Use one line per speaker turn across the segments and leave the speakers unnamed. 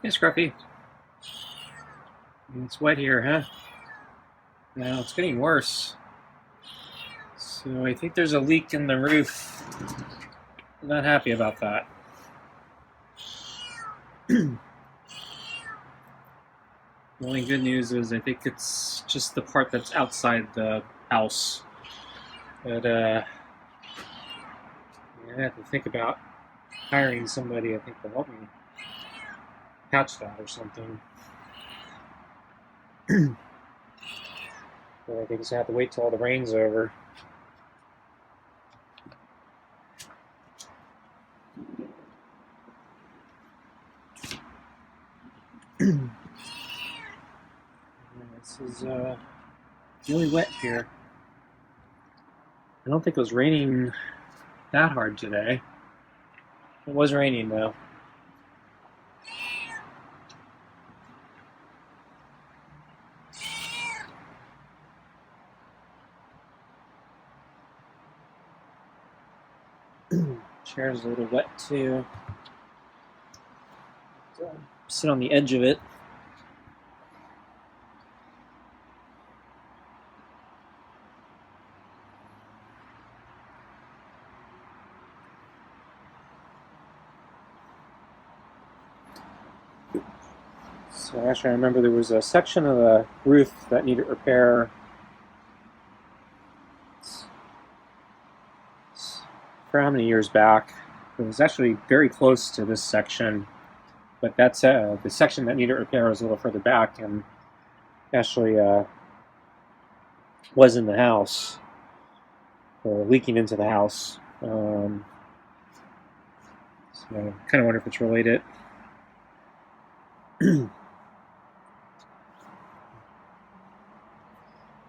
Hey, Scruffy. It's wet here, huh? No, it's getting worse. So I think there's a leak in the roof. I'm not happy about that. The only good news is I think it's just the part that's outside the house. But I have to think about hiring somebody, I think, to help me patch that or something. But I think I have to wait till all the rain's over. This is really wet here. I don't think it was raining that hard today. It was raining though. Chair's a little wet too. So, sit on the edge of it. So actually, I remember there was a section of the roof that needed repair. For how many years back? It was actually very close to this section, but that's the section that needed repair was a little further back, and actually was in the house or leaking into the house. So I kind of wonder if it's related.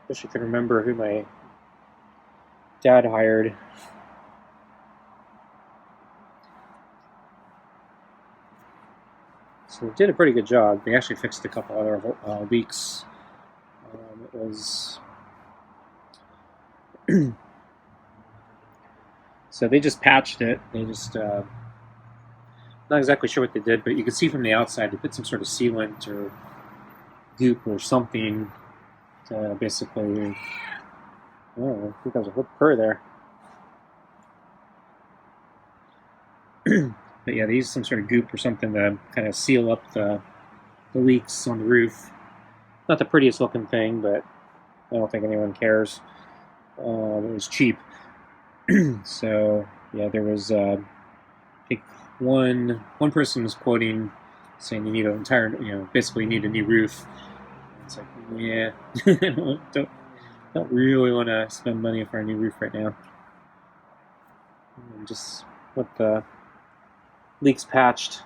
Wish I could remember who my dad hired. So they did a pretty good job. They actually fixed a couple other leaks. It was so they just patched it. They just not exactly sure what they did, but you could see from the outside they put some sort of sealant or goop or something to basically. Oh, I think that was a hook purr there. But yeah, they used some sort of goop or something to kind of seal up the leaks on the roof. Not the prettiest looking thing, but I don't think anyone cares. It was cheap. So yeah, there was I think one person was quoting saying you need an entire, basically you need a new roof. It's like, yeah, don't really want to spend money for a new roof right now. And just let the leaks patched.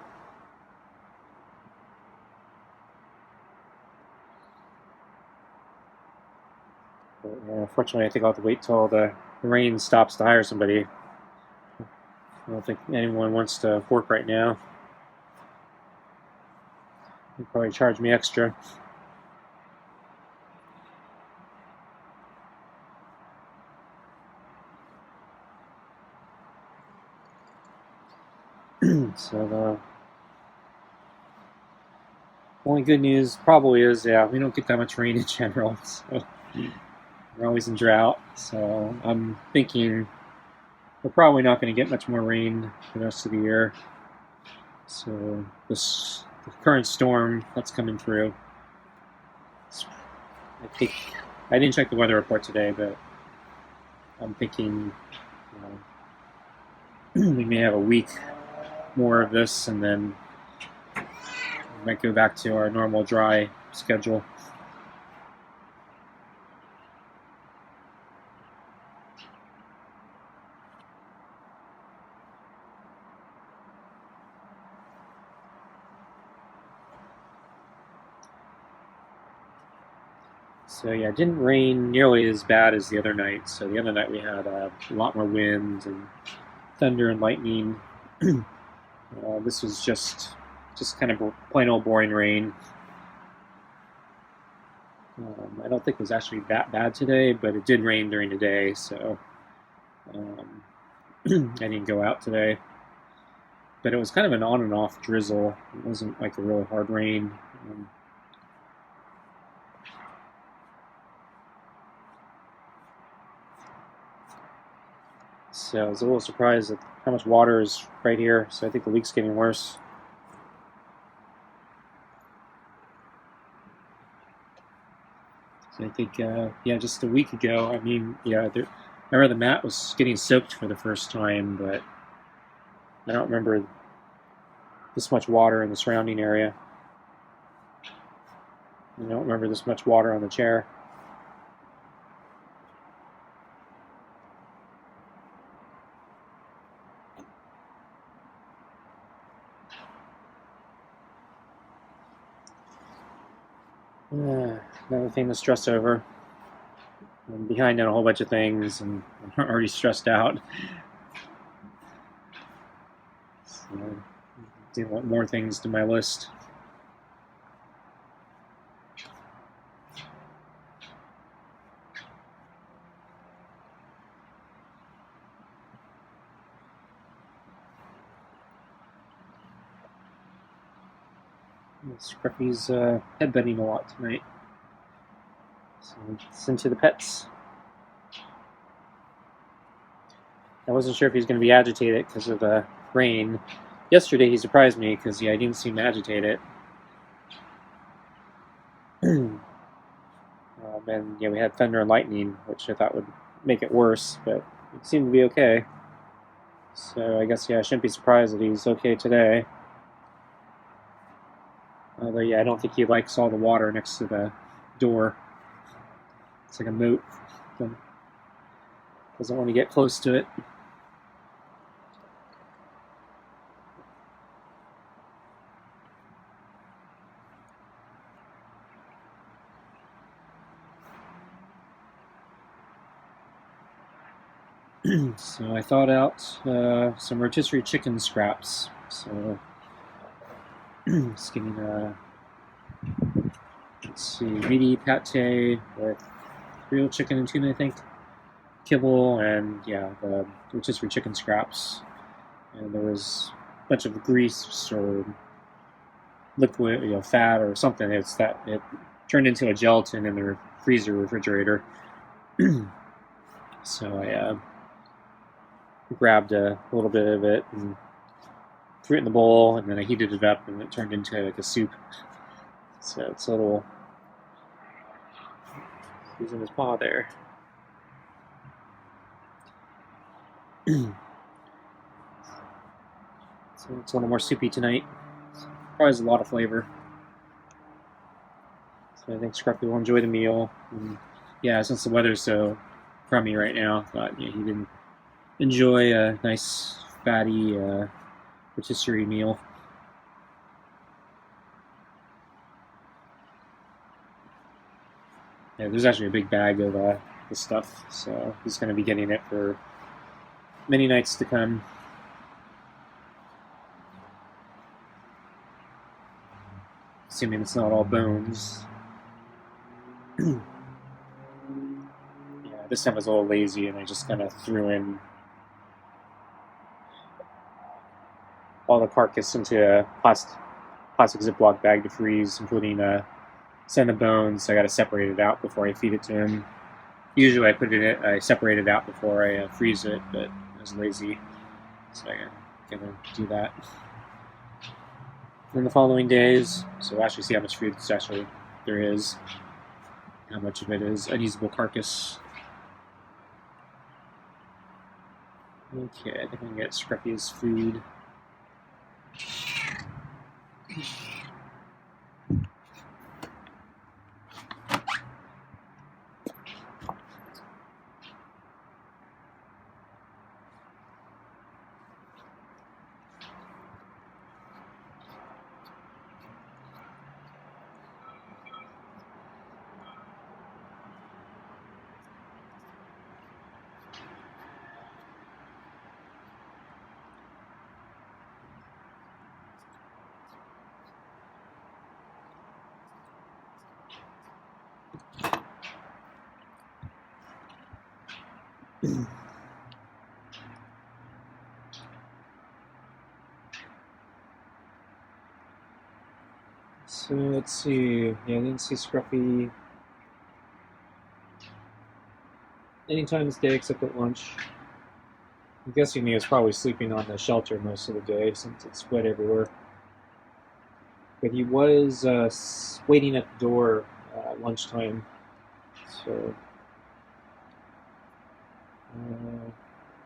But, unfortunately, I think I'll have to wait till the rain stops to hire somebody. I don't think anyone wants to work right now. They'll probably charge me extra. So the only good news probably is, yeah, we don't get that much rain in general. So we're always in drought. So I'm thinking we're probably not going to get much more rain for the rest of the year. So the current storm that's coming through, I think I didn't check the weather report today, but I'm thinking we may have a week more of this, and then we might go back to our normal dry schedule. So yeah, it didn't rain nearly as bad as the other night. So the other night we had a lot more wind and thunder and lightning. This was just kind of plain old boring rain. I don't think it was actually that bad today, but it did rain during the day, so I didn't go out today. but it was kind of an on and off drizzle. It wasn't like a really hard rain. So I was a little surprised at how much water is right here. So I think the leak's getting worse. So I think, yeah, just a week ago, I mean, yeah, I remember the mat was getting soaked for the first time, but I don't remember this much water in the surrounding area. I don't remember this much water on the chair. Another thing to stress over. I'm behind on a whole bunch of things, and I'm already stressed out. So, I want more things to my list. Scruffy's headbutting a lot tonight. So it's into the pets. I wasn't sure if he's going to be agitated because of the rain. Yesterday he surprised me because I didn't seem agitated. And we had thunder and lightning, which I thought would make it worse, but it seemed to be okay. So I guess I shouldn't be surprised that he's okay today. Although I don't think he likes all the water next to the door. It's like a moat. Doesn't want to get close to it. So I thawed out some rotisserie chicken scraps. So just getting let's see, meaty pate with real chicken and tuna, I think, kibble, and yeah, the rotisserie chicken scraps. And there was a bunch of grease or liquid, fat or something. It turned into a gelatin in the refrigerator. So I grabbed a little bit of it and threw it in the bowl, and then I heated it up, and it turned into like a soup. So it's a little using his paw there. So it's a little more soupy tonight. Probably has a lot of flavor. So I think Scruffy will enjoy the meal. And yeah, since the weather's so crummy right now, I thought he didn't enjoy a nice fatty rotisserie meal. Yeah, there's actually a big bag of the stuff, so he's going to be getting it for many nights to come. Assuming it's not all bones. Yeah, this time I was a little lazy and I just kind of threw in all the carcass into a plastic Ziploc bag to freeze, including some of the bones. So I got to separate it out before I feed it to him. Usually I separate it out before I freeze it, but I was lazy, so I'm gonna do that in the following days. So we'll actually see how much food there is, how much of it is unusable carcass. Okay, I think I'm gonna get Scruffy's food. So let's see. Yeah, I didn't see Scruffy anytime this day except at lunch. I'm guessing he was probably sleeping on the shelter most of the day since it's wet everywhere. But he was waiting at the door at lunchtime. So,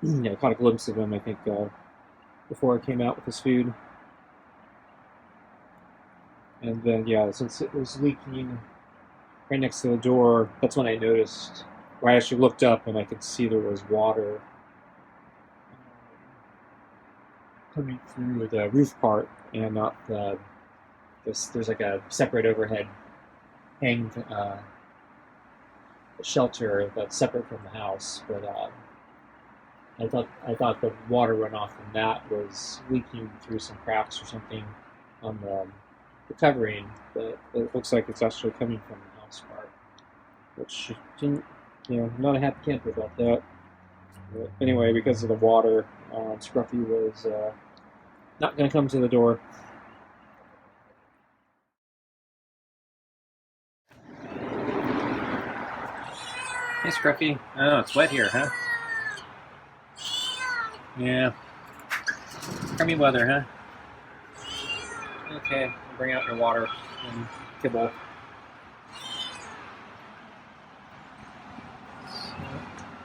yeah, I caught a glimpse of him, I think, before I came out with his food. And then, yeah, since it was leaking right next to the door, that's when I noticed. I actually looked up and I could see there was water coming through the roof part and not there's like a separate overhead hanged shelter that's separate from the house. But I thought the water runoff from that was leaking through some cracks or something on the covering, but it looks like it's actually coming from the house part, which didn't, I'm not a happy camper about that. But anyway, because of the water, Scruffy was not going to come to the door. Hey, Scruffy. Oh, it's wet here, huh? Yeah. Crummy weather, huh? Okay, bring out your water and kibble.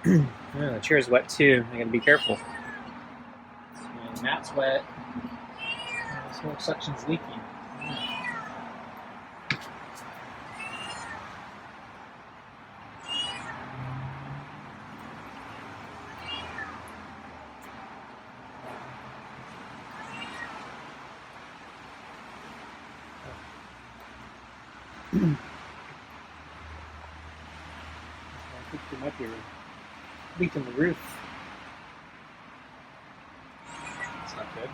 So, the chair's wet too. I gotta be careful. So, the mat's wet. This whole section's leaking. I think there might be a leak in the roof. That's not good.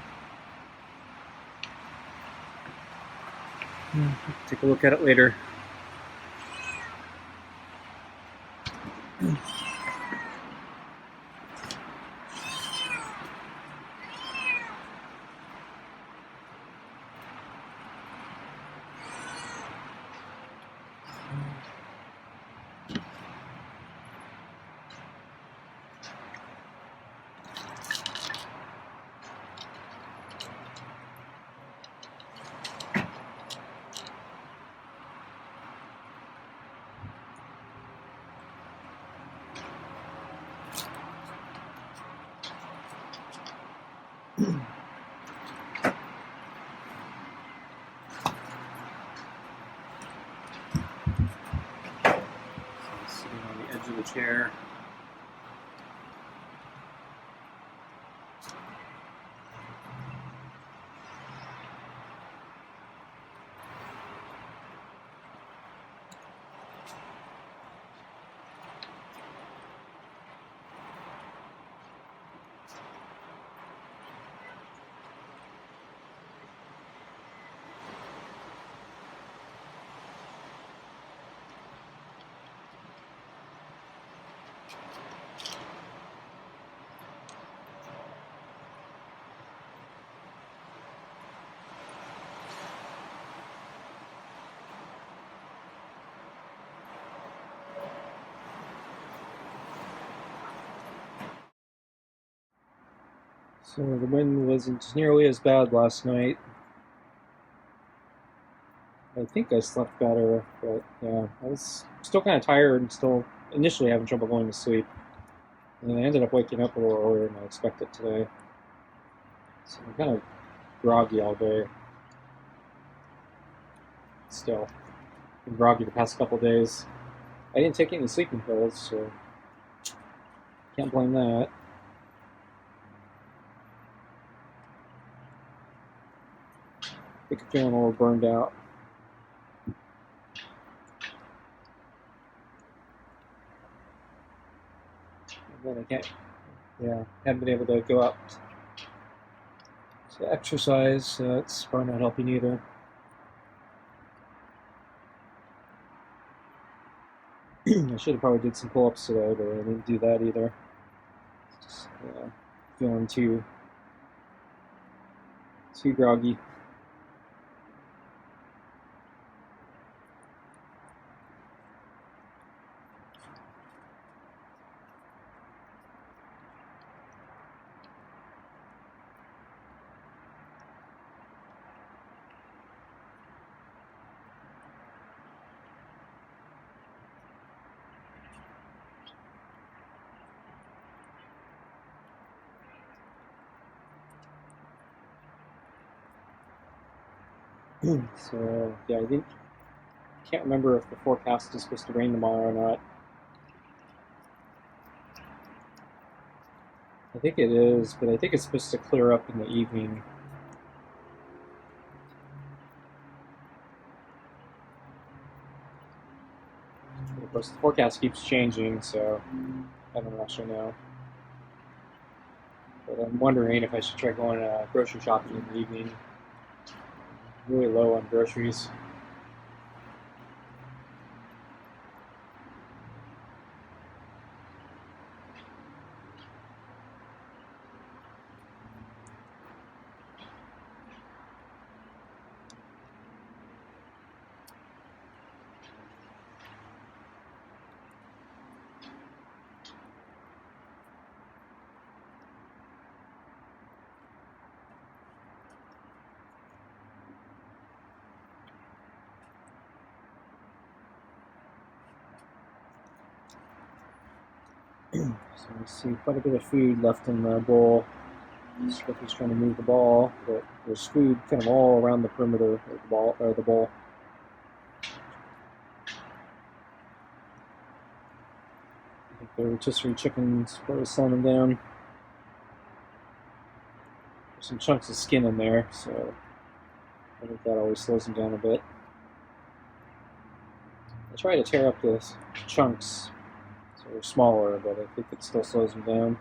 Take a look at it later. Sitting on the edge of the chair. So the wind wasn't nearly as bad last night. I think I slept better, but yeah, I was still kind of tired and still initially having trouble going to sleep. And then I ended up waking up a little earlier than I expected today. So I'm kind of groggy all day. Still, been groggy the past couple days. I didn't take any sleeping pills, so can't blame that. I think I'm feeling a little burned out. But I can't, haven't been able to go out to exercise, so it's probably not helping either. I should have probably did some pull-ups today, but I didn't do that either. Just feeling too groggy. So yeah, can't remember if the forecast is supposed to rain tomorrow or not. I think it is, but I think it's supposed to clear up in the evening. Of course, the forecast keeps changing, so I don't actually know. But I'm wondering if I should try going grocery shopping in the evening. I'm really low on groceries. So we see quite a bit of food left in the bowl. Scruffy's trying to move the ball, but there's food kind of all around the perimeter of the ball or the bowl. I think the rotisserie chicken's probably slowing them down. There's some chunks of skin in there, so I think that always slows them down a bit. I try to tear up the chunks so they're smaller, but I think it still slows them down.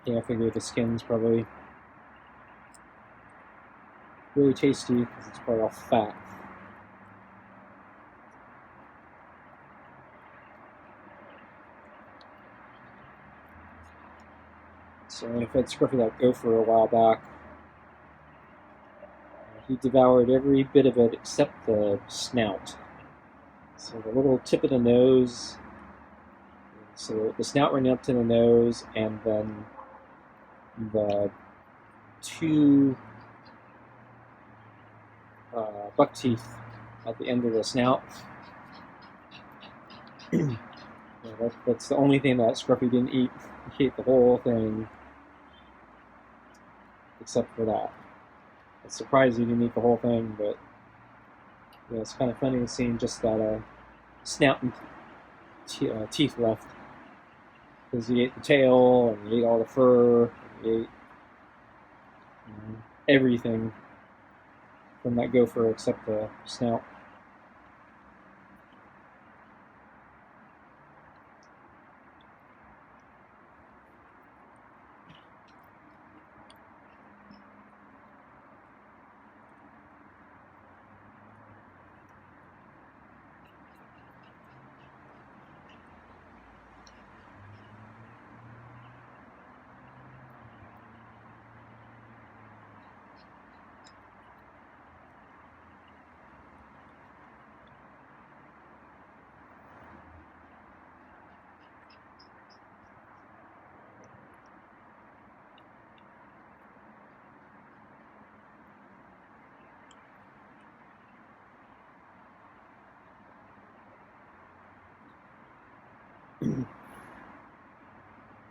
Yeah, I figure the skin's probably really tasty because it's probably all fat. So I fed Scruffy that gopher a while back. He devoured every bit of it except the snout. So the little tip of the nose, so the snout running up to the nose, and then the two buck teeth at the end of the snout. That's the only thing that Scruffy didn't eat. He ate the whole thing except for that. It's surprised he didn't eat the whole thing, but yeah, it's kind of funny seeing just that snout and teeth left. Because he ate the tail, and he ate all the fur, and he ate everything from that gopher except the snout.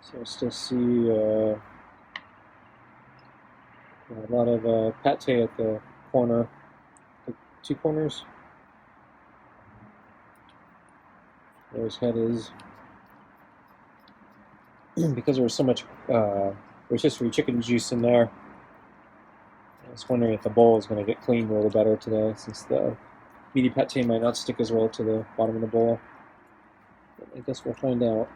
So I still see a lot of pate at the corner, the two corners where his head is. Because there was so much rotisserie chicken juice in there, I was wondering if the bowl is going to get cleaned a little better today, since the meaty pate might not stick as well to the bottom of the bowl. But I guess we'll find out.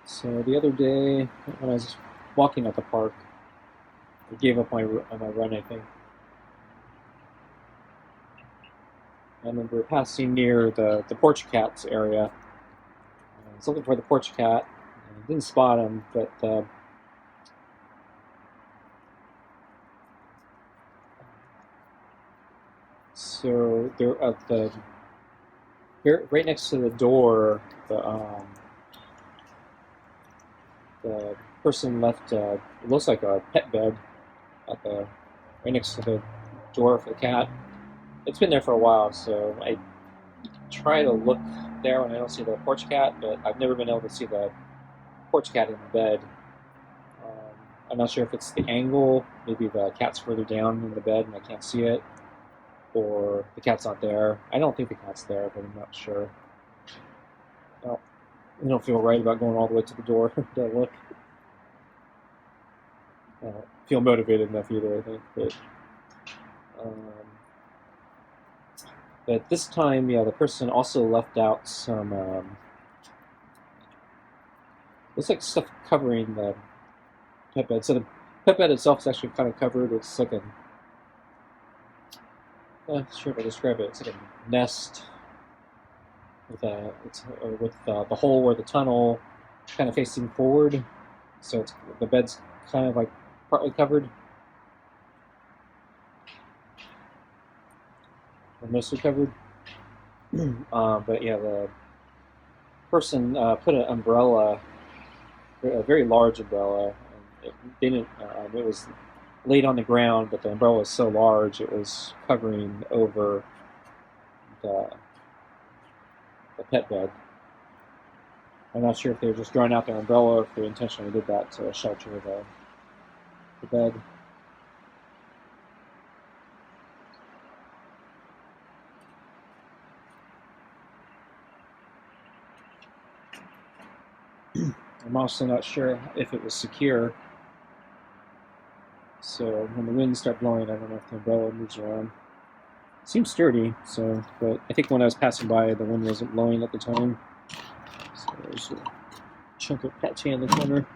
So the other day, when I was walking at the park, I gave up on my run, I think. I remember passing near the porch cats area. I was looking for the porch cat. I didn't spot him, but so they're at right next to the door. The person left. It looks like a pet bed at the right next to the door for the cat. It's been there for a while, so I try to look there when I don't see the porch cat, but I've never been able to see the porch cat in the bed. I'm not sure if it's the angle, maybe the cat's further down in the bed and I can't see it, or the cat's not there. I don't think the cat's there, but I'm not sure. Well, I don't feel right about going all the way to the door to look. I don't feel motivated enough either, I think. But this time, yeah, the person also left out some, looks like stuff covering the pet bed. So the pet bed itself is actually kind of covered. It's like a, I'm not sure if I describe it. It's like a nest with the hole or the tunnel kind of facing forward. So the bed's kind of like partly covered, or mostly covered. But yeah, the person put an umbrella, a very large umbrella. And it was laid on the ground, but the umbrella was so large it was covering over the, the pet bed. I'm not sure if they were just drawing out their umbrella or if they intentionally did that to shelter the bed. I'm also not sure if it was secure. So when the winds start blowing, I don't know if the umbrella moves around. It seems sturdy, but I think when I was passing by, the wind wasn't blowing at the time. So there's a chunk of patchy in the corner.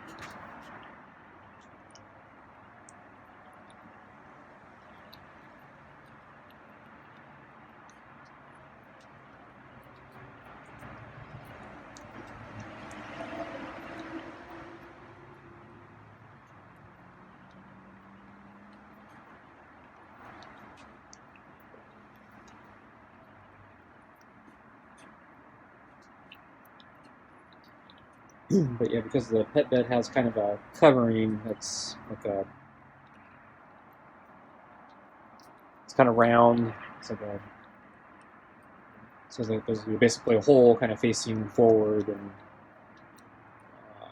But yeah, because the pet bed has kind of a covering that's like it's kind of round. It's like a, so there's basically a hole kind of facing forward, and uh,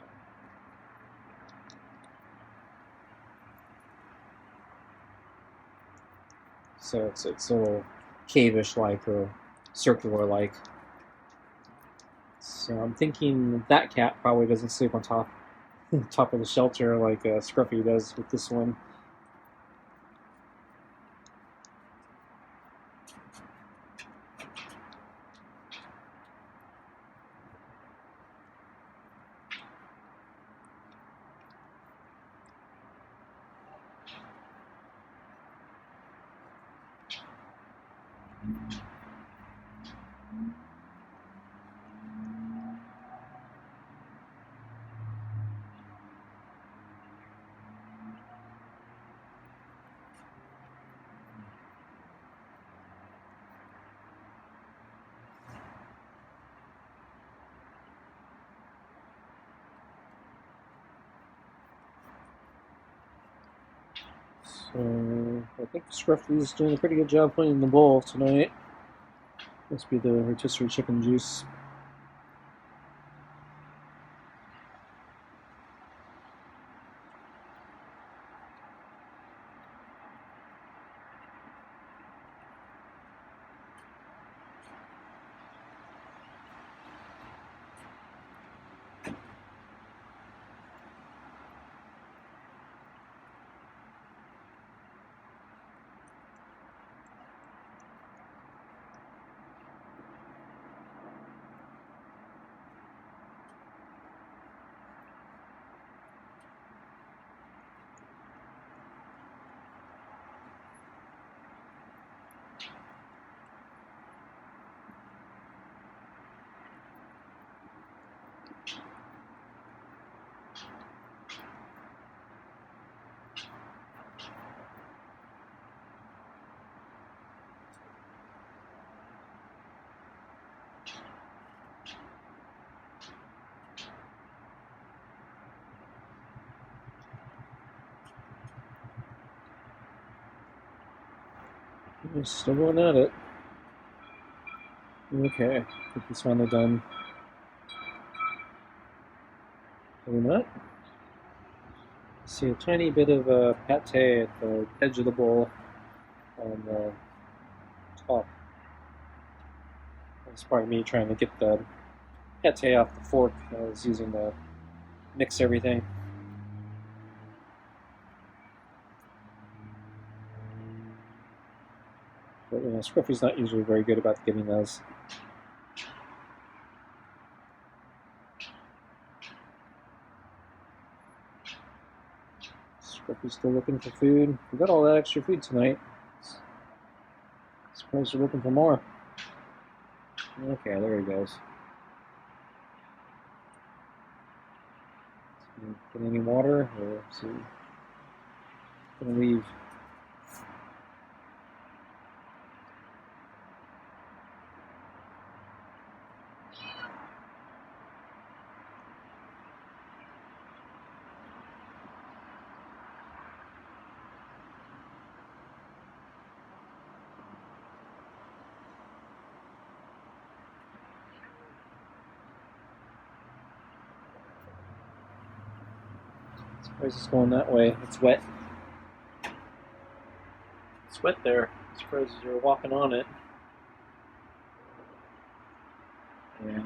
so it's a little cave-ish like or circular like. So I'm thinking that cat probably doesn't sleep on top of the shelter like Scruffy does with this one. So I think Scruffy's doing a pretty good job playing the bowl tonight. Must be the rotisserie chicken juice. We're still going at it. Okay, I think this one they're done. Probably not. See a tiny bit of pate at the edge of the bowl on the top. That's probably me trying to get the pate off the fork I was using to mix everything. But Scruffy's not usually very good about getting those. Scruffy's still looking for food. We got all that extra food tonight. Surprised you're looking for more. Okay, there he goes. Get any water, or is he gonna leave? Surprised it's going that way. It's wet. It's wet there. Surprised you're walking on it. Yeah.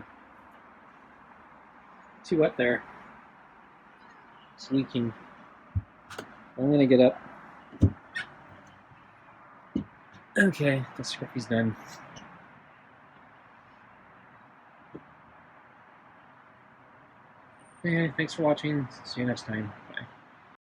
Too wet there. It's leaking. I'm gonna get up. Okay, the Scruffy's done. Okay, thanks for watching. See you next time.